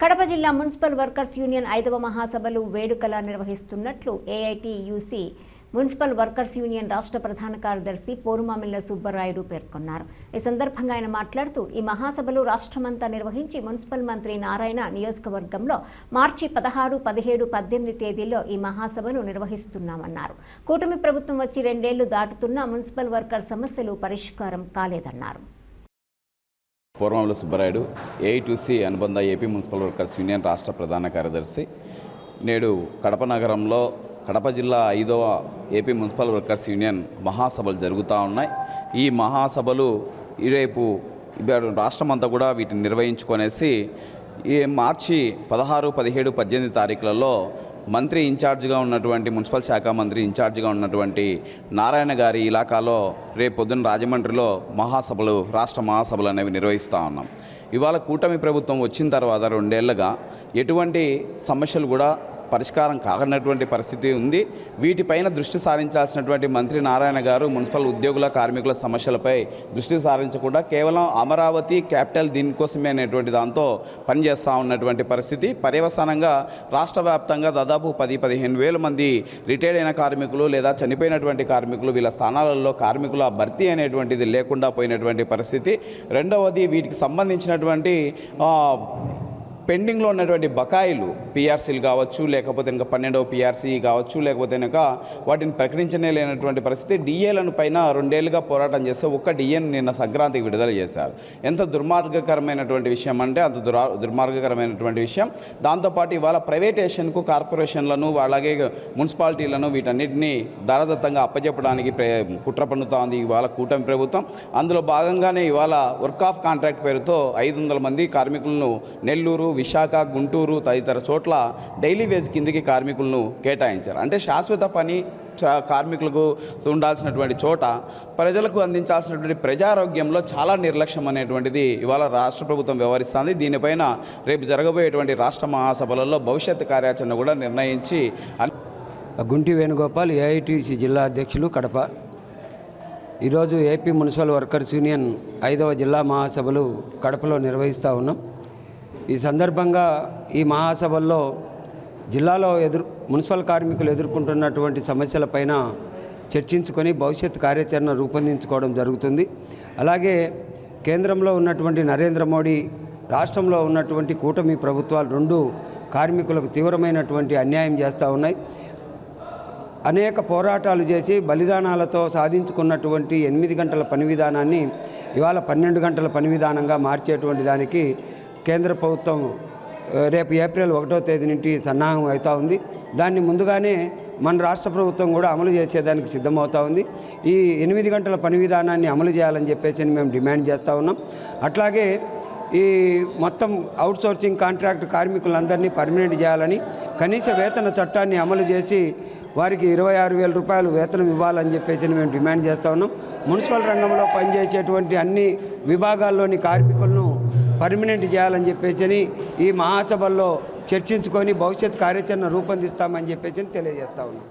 కడప జిల్లా municipal workers union 5వ మహాసభలు వేడుకలా నిర్వహిస్తున్నట్లు ఏఐటీయూసీ మున్సిపల్ వర్కర్స్ యూనియన్ రాష్ట్ర ప్రధాన కార్యదర్శి పోరుమామిళ్ల సుబ్బరాయుడు పేర్కొన్నారు. ఈ సందర్భంగా ఆయన మాట్లాడుతూ ఈ మహాసభలు రాష్ట్రమంతా నిర్వహించి మున్సిపల్ మంత్రి నారాయణ నియోజకవర్గంలో మార్చి 16, 17, 18 తేదీల్లో ఈ మహాసభలు నిర్వహిస్తున్నామన్నారు. కూటమి ప్రభుత్వం వచ్చి 2 ఏళ్లు దాటుతున్నా మున్సిపల్ వర్కర్ సమస్యలు పరిష్కారం కాలేదన్నారు. పోరుమామిళ్ల సుబ్బరాయుడు ఏఐటీయూసీ అనుబంధ ఏపీ మున్సిపల్ వర్కర్స్ యూనియన్ రాష్ట్ర ప్రధాన కార్యదర్శి. నేడు కడప నగరంలో కడప జిల్లా 5వ ఏపీ మున్సిపల్ వర్కర్స్ యూనియన్ మహాసభలు జరుగుతూ ఉన్నాయి. ఈ మహాసభలు రేపు రాష్ట్రమంతా కూడా వీటిని నిర్వహించుకొనేసి ఈ మార్చి 16, 17, 18 తారీఖులలో మంత్రి ఇన్ఛార్జిగా ఉన్నటువంటి మున్సిపల్ శాఖ మంత్రి ఇన్ఛార్జిగా ఉన్నటువంటి నారాయణ గారి ఇలాకాలో రేపు పొద్దున్న రాజమండ్రిలో రాష్ట్ర మహాసభలు అనేవి నిర్వహిస్తూ ఉన్నాం. ఇవాళ కూటమి ప్రభుత్వం వచ్చిన తర్వాత 2 ఏళ్లుగా ఎటువంటి సమస్యలు కూడా పరిష్కారం కానటువంటి పరిస్థితి ఉంది. వీటిపైన దృష్టి సారించాల్సినటువంటి మంత్రి నారాయణ గారు మున్సిపల్ ఉద్యోగుల కార్మికుల సమస్యలపై దృష్టి సారించకుండా కేవలం అమరావతి క్యాపిటల్ దీనికోసమే అనేటువంటి దాంతో పనిచేస్తూ ఉన్నటువంటి పరిస్థితి. పర్యవసానంగా రాష్ట్ర వ్యాప్తంగా దాదాపు 10-15 వేల మంది రిటైర్డ్ అయిన కార్మికులు లేదా చనిపోయినటువంటి కార్మికులు వీళ్ళ స్థానాలలో కార్మికుల భర్తీ అనేటువంటిది లేకుండా పోయినటువంటి పరిస్థితి. రెండవది వీటికి సంబంధించినటువంటి పెండింగ్లో ఉన్నటువంటి బకాయిలు పిఆర్సీలు కావచ్చు, లేకపోతే ఇంకా 12వ పిఆర్సీ కావచ్చు, లేకపోతే ఇంకా వాటిని ప్రకటించనే లేనటువంటి పరిస్థితి. డిఏలను పైన 2 ఏళ్లుగా పోరాటం చేస్తే ఒక్క డిఏను నిన్న సంక్రాంతికి విడుదల చేశారు. ఎంత దుర్మార్గకరమైనటువంటి విషయం అంటే అంత దుర్మార్గకరమైనటువంటి విషయం. దాంతోపాటు ఇవాళ ప్రైవేటేషన్కు కార్పొరేషన్లను అలాగే మున్సిపాలిటీలను వీటన్నిటినీ దారదత్తంగా అప్పచెప్పడానికి కుట్ర పన్నుతా ఉంది ఇవాళ కూటమి ప్రభుత్వం. అందులో భాగంగానే ఇవాళ వర్క్ ఆఫ్ కాంట్రాక్ట్ పేరుతో 500 మంది కార్మికులను నెల్లూరు, విశాఖ, గుంటూరు తదితర చోట్ల డైలీ వేజ్ కిందికి కార్మికులను కేటాయించారు. అంటే శాశ్వత పని కార్మికులకు ఉండాల్సినటువంటి చోట ప్రజలకు అందించాల్సినటువంటి ప్రజారోగ్యంలో చాలా నిర్లక్ష్యం అనేటువంటిది ఇవాళ రాష్ట్ర ప్రభుత్వం వ్యవహరిస్తుంది. దీనిపైన రేపు జరగబోయేటువంటి రాష్ట్ర మహాసభలలో భవిష్యత్తు కార్యాచరణ కూడా నిర్ణయించి. గుంటి వేణుగోపాల్, ఏఐటీయూసీ జిల్లా అధ్యక్షులు, కడప. ఈరోజు ఏపీ మున్సిపల్ వర్కర్స్ యూనియన్ 5వ జిల్లా మహాసభలు కడపలో నిర్వహిస్తూ ఉన్నాం. ఈ సందర్భంగా ఈ మహాసభల్లో జిల్లాలో మున్సిపల్ కార్మికులు ఎదుర్కొంటున్నటువంటి సమస్యలపైన చర్చించుకొని భవిష్యత్ కార్యాచరణ రూపొందించుకోవడం జరుగుతుంది. అలాగే కేంద్రంలో ఉన్నటువంటి నరేంద్ర మోడీ, రాష్ట్రంలో ఉన్నటువంటి కూటమి ప్రభుత్వాలు 2 కార్మికులకు తీవ్రమైనటువంటి అన్యాయం చేస్తూ ఉన్నాయి. అనేక పోరాటాలు చేసి బలిదానాలతో సాధించుకున్నటువంటి 8 గంటల పని విధానాన్ని ఇవాళ 12 గంటల పని విధానంగా మార్చేటువంటి దానికి కేంద్ర ప్రభుత్వం రేపు ఏప్రిల్ 1వ తేదీ నుండి సన్నాహం అవుతూ ఉంది. దాన్ని ముందుగానే మన రాష్ట్ర ప్రభుత్వం కూడా అమలు చేసేదానికి సిద్ధమవుతూ ఉంది. ఈ 8 గంటల పని విధానాన్ని అమలు చేయాలని చెప్పేసి మేము డిమాండ్ చేస్తూ ఉన్నాం. అట్లాగే ఈ మొత్తం అవుట్సోర్సింగ్ కాంట్రాక్ట్ కార్మికులందరినీ పర్మనెంట్ చేయాలని, కనీస వేతన చట్టాన్ని అమలు చేసి వారికి 26,000 రూపాయలు వేతనం ఇవ్వాలని చెప్పేసి మేము డిమాండ్ చేస్తూ ఉన్నాం. మున్సిపల్ రంగంలో పనిచేసేటువంటి అన్ని విభాగాల్లోని కార్మికులను పర్మనెంట్ చేయాలని చెప్పేసి ఈ మహాసభల్లో చర్చించుకొని భవిష్యత్ కార్యాచరణ రూపొందిస్తామని చెప్పేసి తెలియజేస్తా ఉన్నాం.